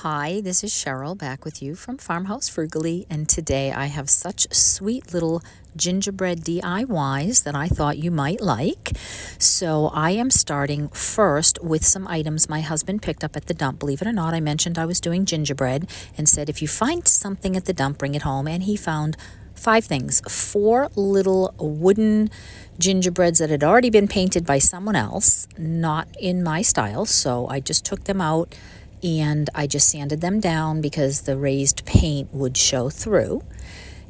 Hi, this is Cheryl back with you from Farmhouse Frugally, and today I have such sweet little gingerbread DIYs that I thought you might like. So I am starting first with some items my husband picked up at the dump. Believe it or not, I mentioned I was doing gingerbread and said if you find something at the dump, bring it home, and he found 5 things. 4 little wooden gingerbreads that had already been painted by someone else, not in my style, so I just took them out and I just sanded them down because the raised paint would show through.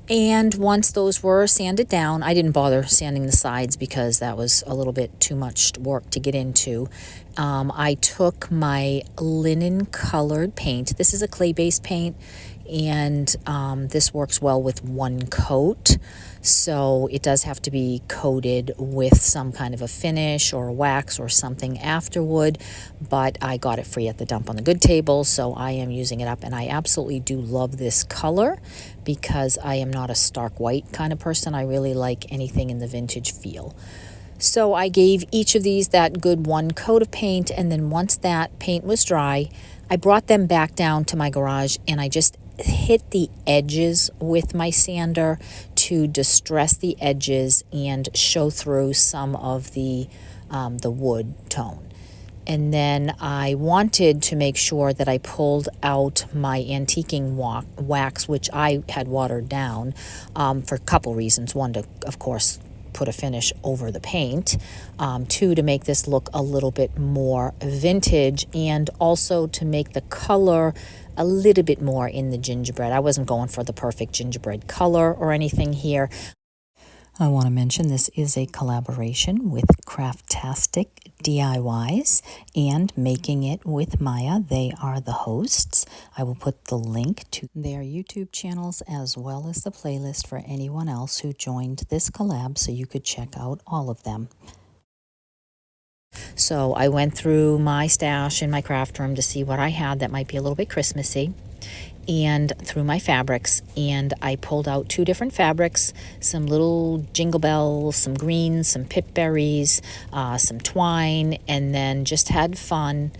And once those were sanded down, I didn't bother sanding the sides because that was a little bit too much work to get into. I took my linen colored paint. This is a clay-based paint, and this works well with one coat. So it does have to be coated with some kind of a finish or a wax or something afterward, but I got it free at the dump on the good table, so I am using it up, and I absolutely do love this color because I am not a stark white kind of person. I really like anything in the vintage feel. So I gave each of these that good one coat of paint, and then once that paint was dry, I brought them back down to my garage and I just hit the edges with my sander to distress the edges and show through some of the wood tone. And then I wanted to make sure that I pulled out my antiquing wax, which I had watered down for a couple reasons. One, to, of course, put a finish over the paint. 2, to make this look a little bit more vintage, and also to make the color a little bit more in the gingerbread. I wasn't going for the perfect gingerbread color or anything here. I want to mention this is a collaboration with Craftastic DIYs and Making It with Maya. They are the hosts. I will put the link to their YouTube channels as well as the playlist for anyone else who joined this collab, so you could check out all of them. So I went through my stash in my craft room to see what I had that might be a little bit Christmassy, and through my fabrics, and I pulled out 2 different fabrics, some little jingle bells, some greens, some pip berries, some twine, and then just had fun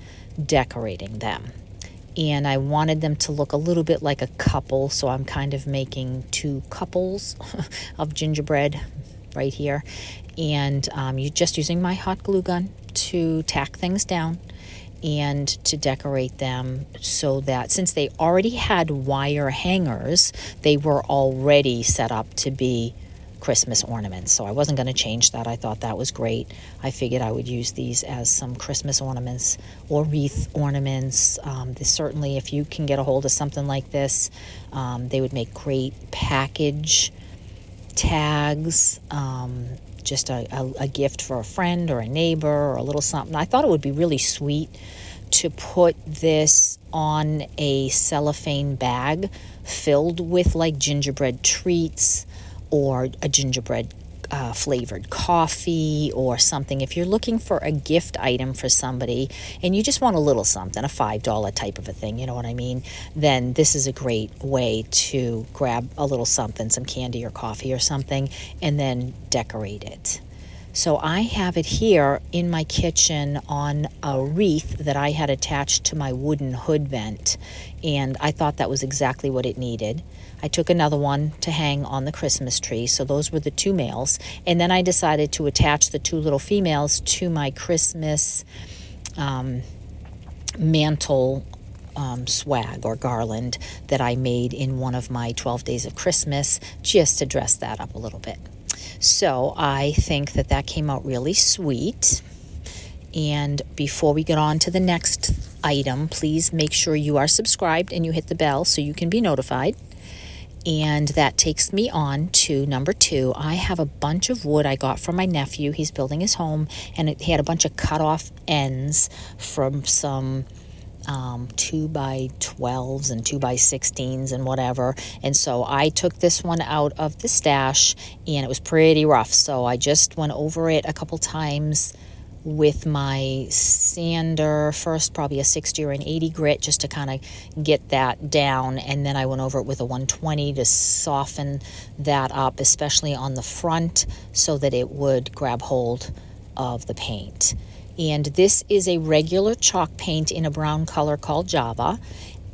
decorating them. And I wanted them to look a little bit like a couple, so I'm kind of making 2 couples of gingerbread right here. And you're just using my hot glue gun to tack things down and to decorate them, so that since they already had wire hangers, they were already set up to be Christmas ornaments. So I wasn't going to change that. I thought that was great. I figured I would use these as some Christmas ornaments or wreath ornaments. Certainly, if you can get a hold of something like this, they would make great package tags, just a gift for a friend or a neighbor or a little something. I thought it would be really sweet to put this on a cellophane bag filled with like gingerbread treats or a gingerbread flavored coffee or something. If you're looking for a gift item for somebody and you just want a little something, a $5 type of a thing, you know what I mean, then this is a great way to grab a little something, some candy or coffee or something, and then decorate it. So I have it here in my kitchen on a wreath that I had attached to my wooden hood vent, and I thought that was exactly what it needed. I took another one to hang on the Christmas tree, so those were the 2 males, and then I decided to attach the 2 little females to my Christmas mantle swag or garland that I made in one of my 12 Days of Christmas, just to dress that up a little bit. So I think that that came out really sweet. And before we get on to the next item, please make sure you are subscribed and you hit the bell so you can be notified. And that takes me on to number 2. I have a bunch of wood I got from my nephew. He's building his home, and he had a bunch of cut off ends from some 2x12s and 2x16s and whatever. And so I took this one out of the stash, and it was pretty rough. So I just went over it a couple times with my sander, first probably a 60 or an 80 grit, just to kind of get that down, and then I went over it with a 120 to soften that up, especially on the front, so that it would grab hold of the paint. And this is a regular chalk paint in a brown color called Java,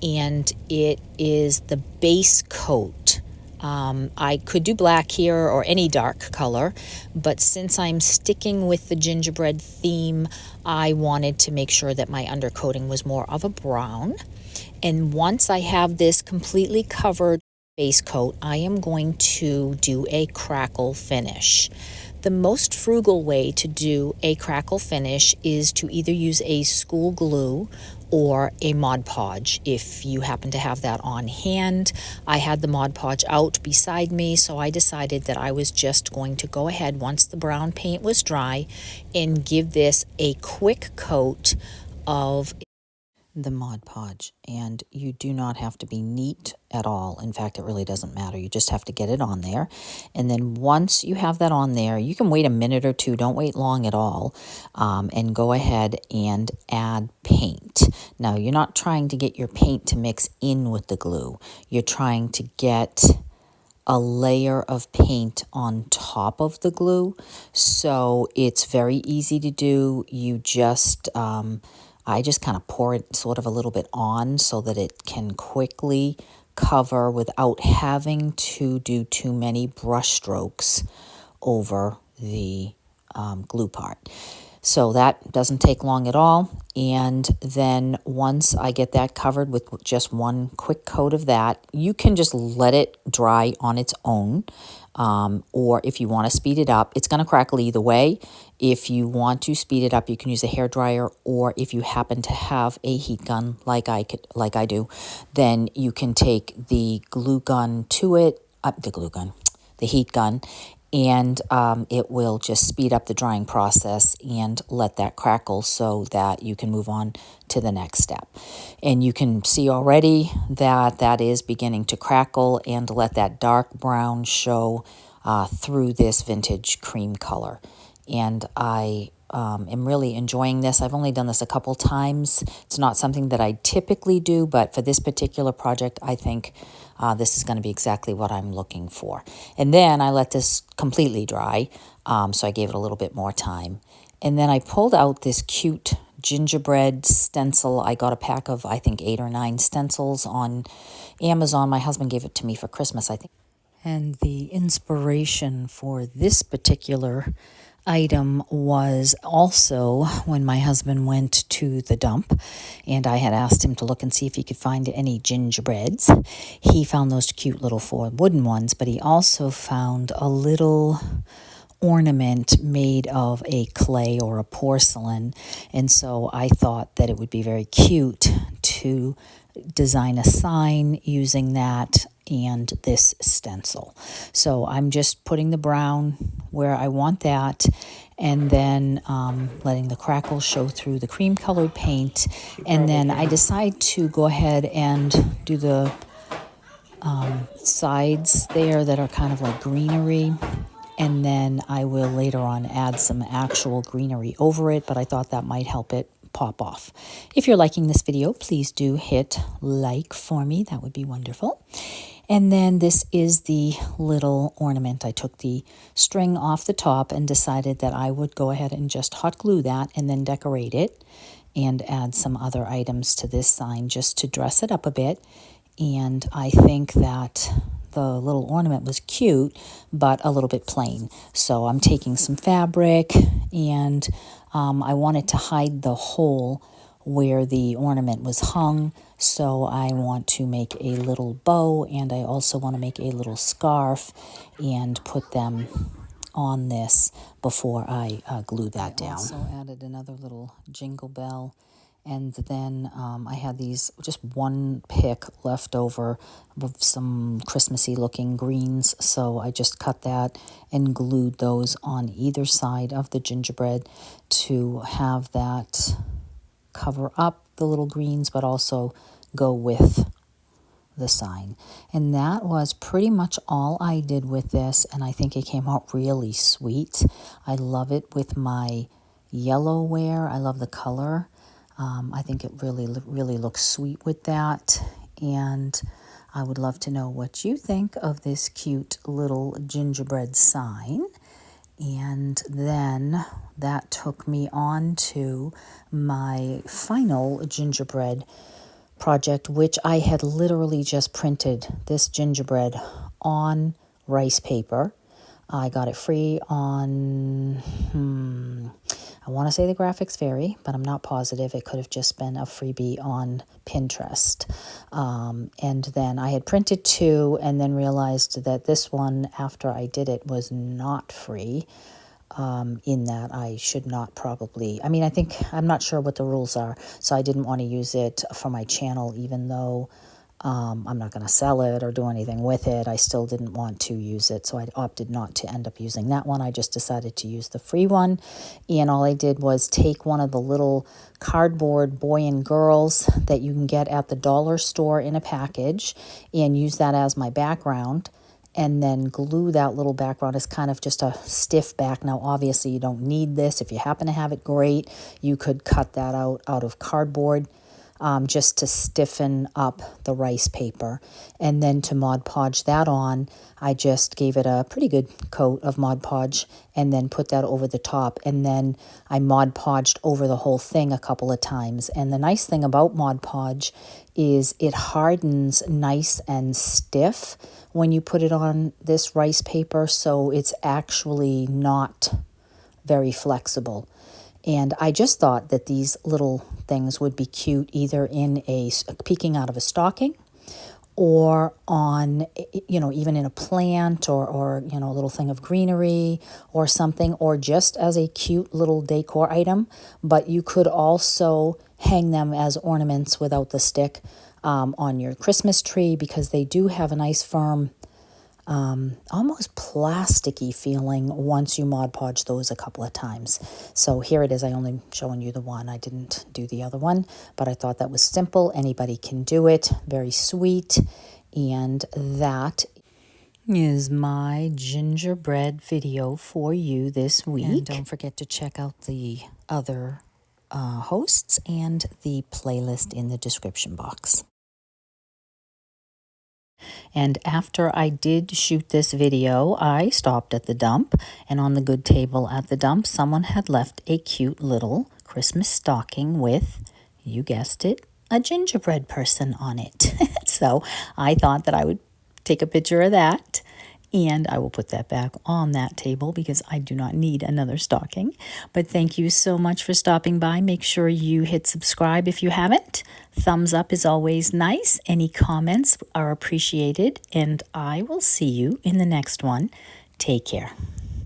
and it is the base coat. I could do black here or any dark color, but since I'm sticking with the gingerbread theme, I wanted to make sure that my undercoating was more of a brown. And once I have this completely covered base coat, I am going to do a crackle finish. The most frugal way to do a crackle finish is to either use a school glue or a Mod Podge if you happen to have that on hand. I had the Mod Podge out beside me, so I decided that I was just going to go ahead once the brown paint was dry and give this a quick coat of the Mod Podge. And you do not have to be neat at all. In fact, it really doesn't matter. You just have to get it on there. And then once you have that on there, you can wait a minute or two. Don't wait long at all. And go ahead and add paint. Now, you're not trying to get your paint to mix in with the glue. You're trying to get a layer of paint on top of the glue. So it's very easy to do. You just... I just kind of pour it sort of a little bit on so that it can quickly cover without having to do too many brush strokes over the glue part. So that doesn't take long at all. And then once I get that covered with just one quick coat of that, you can just let it dry on its own. Or if you want to speed it up, it's going to crackle either way. If you want to speed it up, you can use a hairdryer, or if you happen to have a heat gun like I do, then you can take the glue gun to it, the heat gun, and it will just speed up the drying process and let that crackle so that you can move on to the next step. And you can see already that that is beginning to crackle and let that dark brown show through this vintage cream color. And I am really enjoying this. I've only done this a couple times. It's not something that I typically do, but for this particular project, I think this is going to be exactly what I'm looking for. And then I let this completely dry, so I gave it a little bit more time. And then I pulled out this cute gingerbread stencil. I got a pack of, I think, 8 or 9 stencils on Amazon. My husband gave it to me for Christmas, I think. And the inspiration for this particular item was also when my husband went to the dump, and I had asked him to look and see if he could find any gingerbreads. He found those cute little 4 wooden ones, but he also found a little ornament made of a clay or a porcelain, and so I thought that it would be very cute to design a sign using that and this stencil. So I'm just putting the brown where I want that, and then letting the crackle show through the cream colored paint. And then I decide to go ahead and do the sides there that are kind of like greenery. And then I will later on add some actual greenery over it, but I thought that might help it pop off. If you're liking this video, please do hit like for me. That would be wonderful. And then this is the little ornament. I took the string off the top and decided that I would go ahead and just hot glue that and then decorate it and add some other items to this sign just to dress it up a bit. And I think that the little ornament was cute, but a little bit plain. So I'm taking some fabric, and I wanted to hide the hole where the ornament was hung. So I want to make a little bow, and I also want to make a little scarf and put them on this before I glue that down. I also added another little jingle bell. And then I had these, just one pick left over of some Christmassy looking greens. So I just cut that and glued those on either side of the gingerbread to have that cover up the little greens, but also go with the sign. And that was pretty much all I did with this. And I think it came out really sweet. I love it with my yellow wear. I love the color. I think it really looks sweet with that, and I would love to know what you think of this cute little gingerbread sign. And then that took me on to my final gingerbread project, which I had literally just printed this gingerbread on rice paper. I got it free on, I want to say the graphics vary, but I'm not positive. It could have just been a freebie on Pinterest. And then I had printed two and then realized that this one, after I did it, was not free. In that I should not probably, I mean, I'm not sure what the rules are, so I didn't want to use it for my channel, even though I'm not going to sell it or do anything with it. I still didn't want to use it, so I opted not to end up using that one. I just decided to use the free one, and all I did was take one of the little cardboard boy and girls that you can get at the dollar store in a package and use that as my background, and then glue that little background as kind of just a stiff back. Now, obviously, you don't need this. If you happen to have it, great. You could cut that out of cardboard just to stiffen up the rice paper. And then to Mod Podge that on, I just gave it a pretty good coat of Mod Podge and then put that over the top. And then I Mod Podged over the whole thing a couple of times. And the nice thing about Mod Podge is it hardens nice and stiff when you put it on this rice paper, so it's actually not very flexible. And I just thought that these little things would be cute either in peeking out of a stocking, or on, even in a plant, or a little thing of greenery or something, or just as a cute little decor item. But you could also hang them as ornaments without the stick on your Christmas tree, because they do have a nice firm, almost plasticky feeling once you Mod Podge those a couple of times. So here it is. I only showing you the one. I didn't do the other one, but I thought that was simple. Anybody can do it. Very sweet. And that is my gingerbread video for you this week. And don't forget to check out the other hosts and the playlist in the description box. And after I did shoot this video, I stopped at the dump, and on the good table at the dump, someone had left a cute little Christmas stocking with, you guessed it, a gingerbread person on it. So I thought that I would take a picture of that, and I will put that back on that table because I do not need another stocking. But thank you so much for stopping by. Make sure you hit subscribe if you haven't. Thumbs up is always nice. Any comments are appreciated. And I will see you in the next one. Take care.